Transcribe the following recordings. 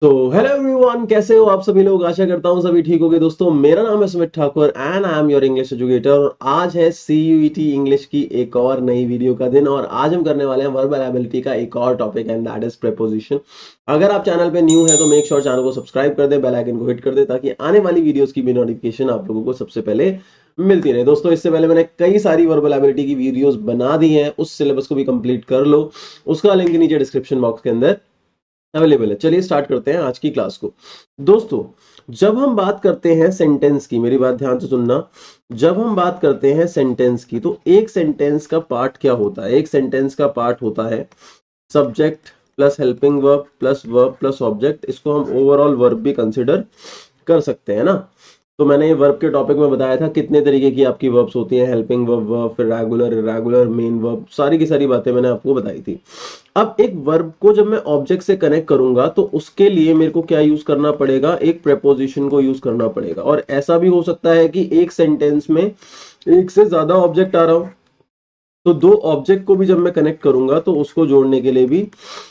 तो hello everyone, कैसे हो आप सभी लोग। आशा करता हूँ सभी ठीक होंगे। दोस्तों, मेरा नाम है Sumit Thakur and I am your English educator और आज है CUET इंग्लिश की एक और नई वीडियो का दिन। और आज हम करने वाले हैं वर्बल एबिलिटी का एक और topic and that is preposition. अगर आप चैनल पे न्यू है तो मेक श्योर चैनल को सब्सक्राइब कर दे, बेल आइकन को हिट कर दे ताकि आने वाली वीडियोस की भी नोटिफिकेशन आप लोगों को सबसे पहले मिलती रहे। दोस्तों, इससे पहले मैंने कई सारी वर्बल एबिलिटी की वीडियोस बना दी हैं, उस सिलेबस को भी कंप्लीट कर लो। उसका लिंक नीचे डिस्क्रिप्शन बॉक्स के अंदर अवेलेबल है। चलिए स्टार्ट करते हैं आज की क्लास को। दोस्तों, जब हम बात करते हैं सेंटेंस की, मेरी बात ध्यान से सुनना। जब हम बात करते हैं सेंटेंस की तो एक सेंटेंस का पार्ट क्या होता है? एक सेंटेंस का पार्ट होता है subject plus helping verb plus object. इसको हम ओवरऑल वर्ब भी कंसिडर कर सकते हैं ना। तो मैंने ये वर्ब के टॉपिक में बताया था कितने तरीके की आपकी वर्ब्स होती हैं, हेल्पिंग वर्ब, फिर रेगुलर, इरेगुलर, मेन वर्ब, सारी की सारी बातें मैंने आपको बताई थी। अब एक वर्ब को जब मैं ऑब्जेक्ट से कनेक्ट करूंगा तो उसके लिए मेरे को क्या यूज करना पड़ेगा? एक प्रेपोजिशन को यूज करना पड़ेगा। और ऐसा भी हो सकता है कि एक सेंटेंस में एक से ज्यादा ऑब्जेक्ट आ रहा हो, तो दो ऑब्जेक्ट को भी जब मैं कनेक्ट करूंगा तो उसको जोड़ने के लिए भी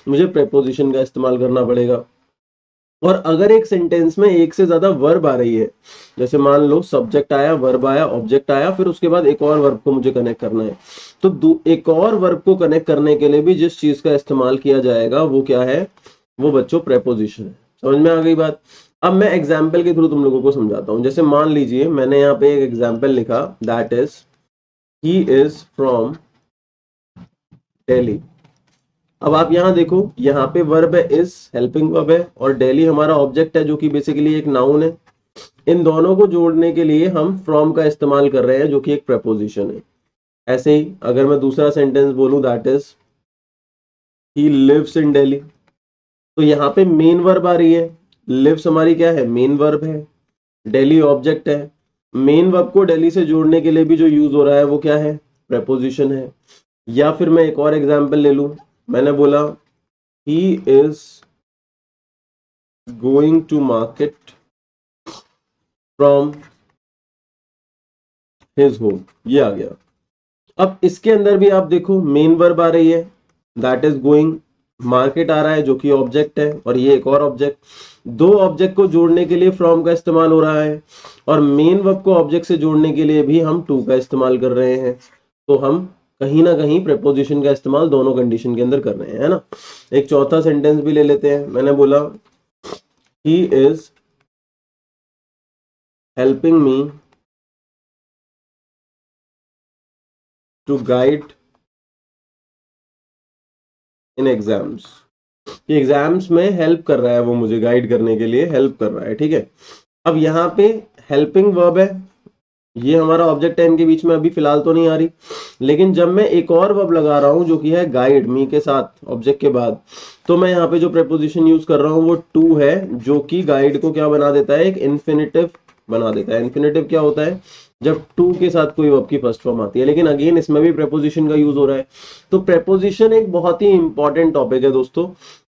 मुझे प्रेपोजिशन का इस्तेमाल करना पड़ेगा। और अगर एक सेंटेंस में एक से ज्यादा वर्ब आ रही है, जैसे मान लो सब्जेक्ट आया, वर्ब आया, ऑब्जेक्ट आया, फिर उसके बाद एक और वर्ब को मुझे कनेक्ट करना है, तो एक और वर्ब को कनेक्ट करने के लिए भी जिस चीज का इस्तेमाल किया जाएगा वो क्या है? वो बच्चों प्रेपोजिशन है। समझ में आ गई बात? अब मैं एग्जाम्पल के थ्रू तुम लोगों को समझाता हूं। जैसे मान लीजिए मैंने यहाँ पे एक एग्जाम्पल लिखा, that is he is from Delhi. अब आप यहां देखो, यहाँ पे वर्ब है इज, हेल्पिंग वर्ब है, और दिल्ली हमारा ऑब्जेक्ट है जो कि बेसिकली एक नाउन है। इन दोनों को जोड़ने के लिए हम फ्रॉम का इस्तेमाल कर रहे हैं जो कि एक प्रेपोजिशन है। ऐसे ही अगर मैं दूसरा सेंटेंस बोलूं, that is he lives in Delhi, तो यहाँ पे मेन वर्ब आ रही है। लिव्स हमारी क्या है? मेन वर्ब है। दिल्ली ऑब्जेक्ट है। मेन वर्ब को दिल्ली से जोड़ने के लिए भी जो यूज हो रहा है वो क्या है? प्रेपोजिशन है। या फिर मैं एक और एग्जांपल ले लूं, मैंने बोला he is going to market from his home, ये आ गया। अब इसके अंदर भी आप देखो मेन वर्ब आ रही है, दैट इज गोइंग, मार्केट आ रहा है जो कि ऑब्जेक्ट है, और ये एक और ऑब्जेक्ट। दो ऑब्जेक्ट को जोड़ने के लिए फ्रॉम का इस्तेमाल हो रहा है, और मेन वर्ब को ऑब्जेक्ट से जोड़ने के लिए भी हम टू का इस्तेमाल कर रहे हैं। तो हम कहीं ना कहीं प्रेपोजिशन का इस्तेमाल दोनों कंडीशन के अंदर कर रहे हैं, है ना। एक चौथा सेंटेंस भी ले लेते हैं। मैंने बोला he is helping me to guide in exams. Exams में हेल्प कर रहा है, वो मुझे गाइड करने के लिए हेल्प कर रहा है, ठीक है। अब यहाँ पे हेल्पिंग वर्ब है, ये हमारा ऑब्जेक्ट है, इनके बीच में अभी फिलहाल तो नहीं आ रही। लेकिन जब मैं एक और वर्ब लगा रहा हूं जो कि है गाइड, मी के साथ ऑब्जेक्ट के बाद, तो मैं यहाँ पे जो प्रेपोजिशन यूज कर रहा हूँ वो टू है, जो कि गाइड को क्या बना देता है? एक इन्फिनेटिव बना देता है। इन्फिनेटिव क्या होता है? जब टू के साथ कोई वर्ब की फर्स्ट फॉर्म आती है। लेकिन अगेन इसमें भी प्रेपोजिशन का यूज हो रहा है। तो प्रेपोजिशन एक बहुत ही इंपॉर्टेंट टॉपिक है दोस्तों।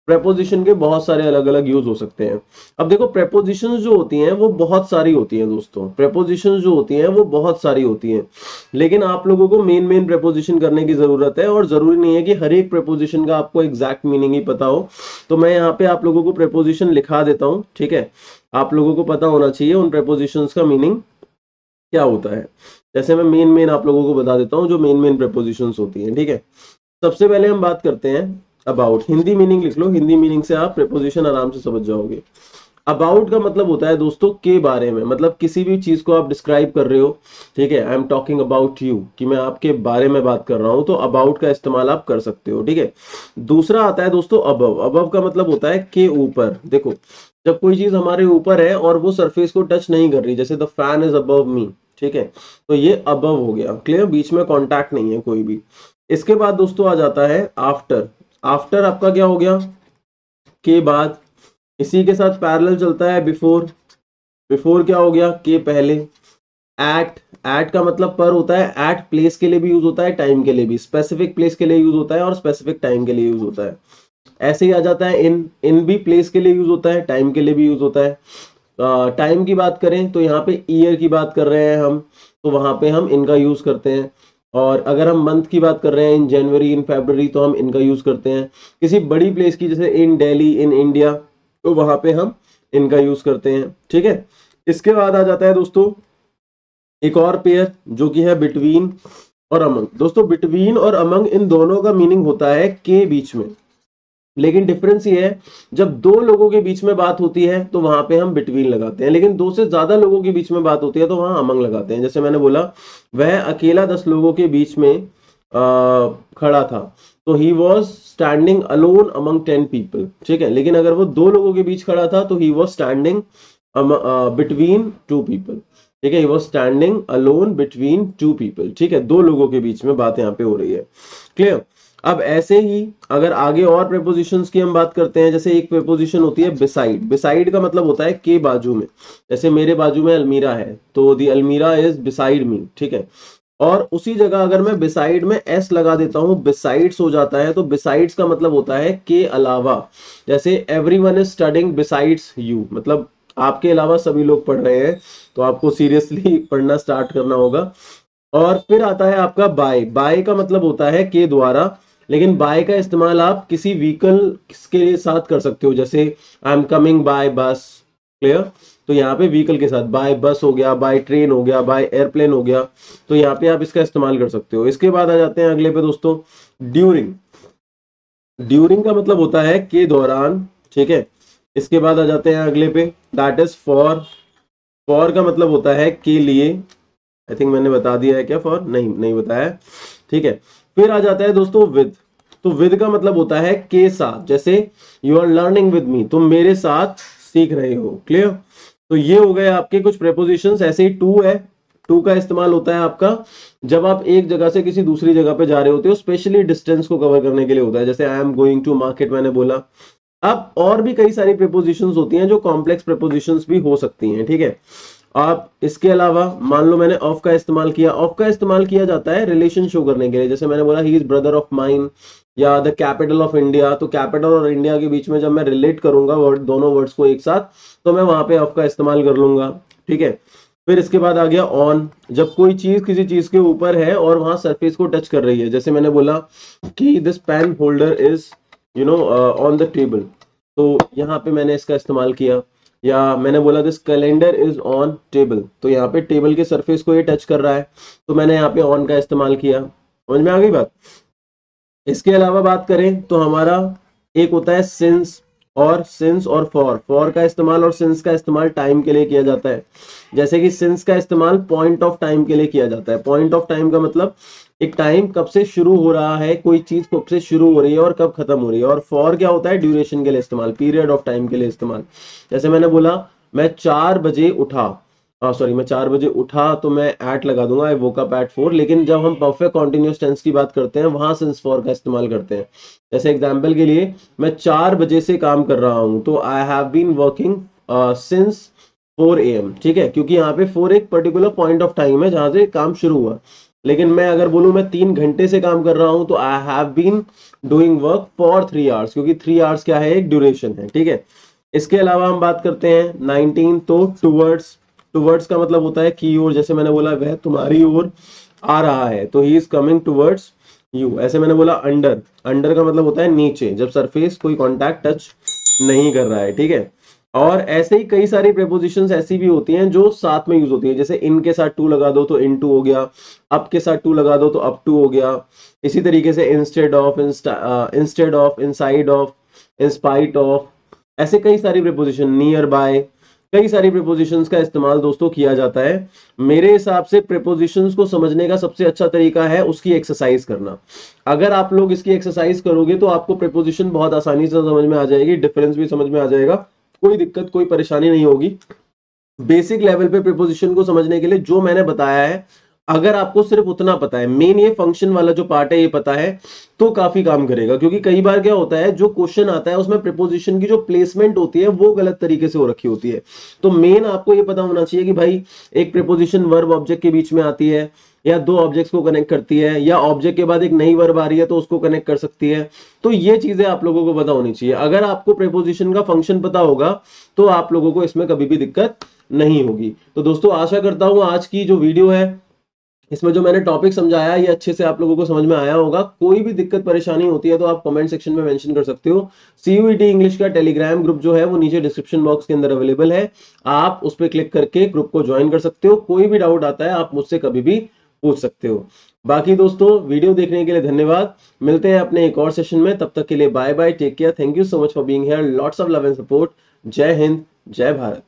प्रेपोजिशन के बहुत सारे अलग अलग यूज हो सकते हैं। अब देखो, प्रेपोजिशंस जो होती हैं वो बहुत सारी होती हैं दोस्तों। प्रेपोजिशंस जो होती हैं वो बहुत सारी होती हैं, लेकिन आप लोगों को मेन मेन प्रेपोजिशन करने की जरूरत है। और जरूरी नहीं है कि हर एक प्रेपोजिशन का आपको एग्जैक्ट मीनिंग ही पता हो। तो मैं यहाँ पे आप लोगों को प्रेपोजिशन लिखा देता हूँ, ठीक है। आप लोगों को पता होना चाहिए उन प्रेपोजिशंस का मीनिंग क्या होता है। जैसे मैं मेन मेन आप लोगों को बता देता हूँ जो मेन मेन प्रेपोजिशंस होती हैं, ठीक है। सबसे पहले हम बात करते हैं अबाउट। हिंदी मीनिंग लिख लो, हिंदी मीनिंग से आप प्रेपोजिशन आराम से समझ जाओगे। अबाउट का मतलब होता है दोस्तों के बारे में, मतलब किसी भी चीज को आप डिस्क्राइब कर रहे हो, ठीक है। I am talking about you, कि मैं आपके बारे में बात कर रहा हूं, तो अबाउट का इस्तेमाल आप कर सकते हो, ठीक है। दूसरा आता है दोस्तों अबव। अबव का मतलब होता है के ऊपर। देखो, जब कोई चीज हमारे ऊपर है और वो सरफेस को टच नहीं कर रही, जैसे द फैन इज अबव मी, ठीक है, तो ये अबव हो गया, क्लियर। बीच में कॉन्टैक्ट नहीं है कोई भी। इसके बाद दोस्तों आ जाता है आफ्टर। आफ्टर आपका क्या हो गया? के बाद। इसी के साथ पैरेलल चलता है बिफोर। बिफोर क्या हो गया? के पहले। एट। एट का मतलब पर होता है। एट प्लेस के लिए भी यूज होता है, टाइम के लिए भी। स्पेसिफिक प्लेस के लिए यूज होता है और स्पेसिफिक टाइम के लिए यूज होता है। ऐसे ही आ जाता है इन। इन भी प्लेस के लिए यूज होता है, टाइम के लिए भी यूज होता है। टाइम की बात करें तो यहाँ पे ईयर की बात कर रहे हैं हम, तो वहां पे हम इनका यूज करते हैं। और अगर हम मंथ की बात कर रहे हैं, इन जनवरी, इन फरवरी, तो हम इनका यूज करते हैं। किसी बड़ी प्लेस की, जैसे इन दिल्ली, इन इंडिया, तो वहां पे हम इनका यूज करते हैं, ठीक है। इसके बाद आ जाता है दोस्तों एक और पेयर जो कि है बिटवीन और अमंग। दोस्तों बिटवीन और अमंग इन दोनों का मीनिंग होता है के बीच में, लेकिन डिफरेंस ये है जब दो लोगों के बीच में बात होती है तो वहां पे हम बिटवीन लगाते हैं, लेकिन दो से ज्यादा लोगों के बीच में बात होती है तो वहां अमंग लगाते हैं। जैसे मैंने बोला वह अकेला 10 लोगों के बीच में खड़ा था, तो he was standing alone among 10 people, ठीक है। लेकिन अगर वो दो लोगों के बीच खड़ा था तो he was standing between 2 people, ठीक है। He was standing alone between 2 people, ठीक है। दो लोगों के बीच में बात यहाँ पे हो रही है, क्लियर। अब ऐसे ही अगर आगे और प्रेपोजिशंस की हम बात करते हैं, जैसे एक प्रेपोजिशन होती है बिसाइड। बिसाइड का मतलब होता है के बाजू में, जैसे मेरे बाजू में अलमीरा है तो दी अलमीरा इज बिसाइड मी, ठीक है। और उसी जगह अगर मैं बिसाइड में एस लगा देता हूं, बिसाइड्स हो जाता है, तो बिसाइड्स का मतलब होता है के अलावा। जैसे everyone is studying besides you, मतलब आपके अलावा सभी लोग पढ़ रहे हैं, तो आपको सीरियसली पढ़ना स्टार्ट करना होगा। और फिर आता है आपका बाय। बाय का मतलब होता है के द्वारा, लेकिन बाय का इस्तेमाल आप किसी व्हीकल के साथ कर सकते हो, जैसे आई एम कमिंग बाय बस, क्लियर। तो यहाँ पे व्हीकल के साथ बाय बस हो गया, बाय ट्रेन हो गया, बाय एयरप्लेन हो गया, तो यहाँ पे आप इसका इस्तेमाल कर सकते हो। इसके बाद आ जाते हैं अगले पे दोस्तों ड्यूरिंग। ड्यूरिंग का मतलब होता है के दौरान, ठीक है। इसके बाद आ जाते हैं अगले पे, दैट इज फॉर। फॉर का मतलब होता है के लिए, आई थिंक मैंने बता दिया है क्या फॉर, नहीं बताया, ठीक है। फिर आ जाता है दोस्तों विद। तो विद का मतलब होता है के साथ, जैसे you are learning with me, तुम मेरे साथ सीख रहे हो, क्लियर। तो ये हो गए आपके कुछ प्रेपोजिशंस। ऐसे ही टू है, टू का इस्तेमाल होता है आपका जब आप एक जगह से किसी दूसरी जगह पे जा रहे होते हो, स्पेशली डिस्टेंस को कवर करने के लिए होता है, जैसे I am going to market मैंने बोला। अब और भी कई सारी प्रेपोजिशंस होती हैं जो कॉम्प्लेक्स प्रेपोजिशंस भी हो सकती हैं, ठीक है। आप इसके अलावा मान लो मैंने ऑफ का इस्तेमाल किया। ऑफ का इस्तेमाल किया जाता है रिलेशन शो करने के लिए, जैसे मैंने बोला he is brother of mine या द कैपिटल ऑफ इंडिया। तो कैपिटल और इंडिया के बीच में जब मैं रिलेट करूंगा वर्ड, दोनों वर्ड्स को एक साथ, तो मैं वहां पे ऑफ का इस्तेमाल कर लूंगा, ठीक है। फिर इसके बाद आ गया ऑन। जब कोई चीज किसी चीज के ऊपर है और वहां सरफेस को टच कर रही है, जैसे मैंने बोला कि this pen holder is on the table, तो यहाँ पे मैंने इसका इस्तेमाल किया। या मैंने बोला this calendar is on table, तो यहाँ पे टेबल के सरफेस को ये टच कर रहा है, तो मैंने यहाँ पे ऑन का इस्तेमाल किया। समझ में आ गई बात। इसके अलावा बात करें तो हमारा एक होता है सिंस और फॉर का इस्तेमाल और सिंस का इस्तेमाल टाइम के लिए किया जाता है। जैसे कि सिंस का इस्तेमाल पॉइंट ऑफ टाइम के लिए किया जाता है। पॉइंट ऑफ टाइम का मतलब एक टाइम कब से शुरू हो रहा है, कोई चीज कब से शुरू हो रही है और कब खत्म हो रही है। और फॉर क्या होता है, ड्यूरेशन के लिए इस्तेमाल, पीरियड ऑफ टाइम के लिए इस्तेमाल। जैसे मैंने बोला मैं 4 बजे उठा, मैं 4 बजे उठा, तो मैं एट लगा दूंगा, आई वोक अप एट 4। लेकिन जब हम परफेक्ट कॉन्टिन्यूअस टेंस की बात करते हैं वहां सिंस फॉर का इस्तेमाल करते हैं। जैसे एग्जांपल के लिए मैं 4 बजे से काम कर रहा हूं, तो I have been working since 4 AM, ठीक है, क्योंकि यहाँ पे 4 एक पर्टिकुलर पॉइंट ऑफ टाइम है जहां से काम शुरू हुआ। लेकिन मैं अगर बोलूं मैं 3 घंटे से काम कर रहा हूं, तो I have been doing work for 3 hours, क्योंकि 3 आवर्स क्या है, एक ड्यूरेशन है, ठीक है। इसके अलावा हम बात करते हैं 19, तो टुवर्ड्स। टुवर्ड्स का मतलब होता है की ओर, जैसे मैंने बोला वह तुम्हारी ओर आ रहा है, तो he is coming towards you. ऐसे मैंने बोला अंडर। अंडर का मतलब होता है नीचे, जब सरफेस कोई कांटेक्ट टच नहीं कर रहा है, ठीक है। और ऐसे ही कई सारी प्रेपोजिशंस ऐसी भी होती हैं जो साथ में यूज होती है, जैसे इन के साथ टू लगा दो तो इन टू हो गया, अप के साथ टू लगा दो तो अप टू हो गया। इसी तरीके से instead of, inside of, in spite of, ऐसे कई सारी प्रेपोजिशन, नियर बाय, कई सारी प्रेपोजिशंस का इस्तेमाल दोस्तों किया जाता है। मेरे हिसाब से प्रेपोजिशंस को समझने का सबसे अच्छा तरीका है उसकी एक्सरसाइज करना। अगर आप लोग इसकी एक्सरसाइज करोगे तो आपको प्रेपोजिशन बहुत आसानी से समझ में आ जाएगी, डिफरेंस भी समझ में आ जाएगा, कोई दिक्कत कोई परेशानी नहीं होगी। बेसिक लेवल पे प्रीपोजिशन को समझने के लिए जो मैंने बताया है, अगर आपको सिर्फ उतना पता है, मेन ये फंक्शन वाला जो पार्ट है ये पता है, तो काफी काम करेगा। क्योंकि कई बार क्या होता है, जो क्वेश्चन आता है उसमें प्रीपोजिशन की जो प्लेसमेंट होती है वो गलत तरीके से हो रखी होती है। तो मेन आपको ये पता होना चाहिए कि भाई एक प्रीपोजिशन वर्ब ऑब्जेक्ट के बीच में आती है, या दो ऑब्जेक्ट्स को कनेक्ट करती है, या ऑब्जेक्ट के बाद एक नई वर्ब आ रही है तो उसको कनेक्ट कर सकती है। तो ये चीजें आप लोगों को पता होनी चाहिए। अगर आपको प्रीपोजिशन का फंक्शन पता होगा तो आप लोगों को इसमें कभी भी दिक्कत नहीं होगी। तो दोस्तों आशा करता हूं आज की जो वीडियो है इसमें जो मैंने टॉपिक समझाया ये अच्छे से आप लोगों को समझ में आया होगा। कोई भी दिक्कत परेशानी होती है तो आप कमेंट सेक्शन में मेंशन कर सकते हो। सीयूईटी इंग्लिश का टेलीग्राम ग्रुप जो है वो नीचे डिस्क्रिप्शन बॉक्स के अंदर अवेलेबल है, आप उस पर क्लिक करके ग्रुप को ज्वाइन कर सकते हो। कोई भी डाउट आता है आप मुझसे कभी भी पूछ सकते हो। बाकी दोस्तों वीडियो देखने के लिए धन्यवाद, मिलते हैं अपने एक और सेशन में, तब तक के लिए bye bye, take care, thank you so much for being here, lots of love and support. जय हिंद, जय भारत।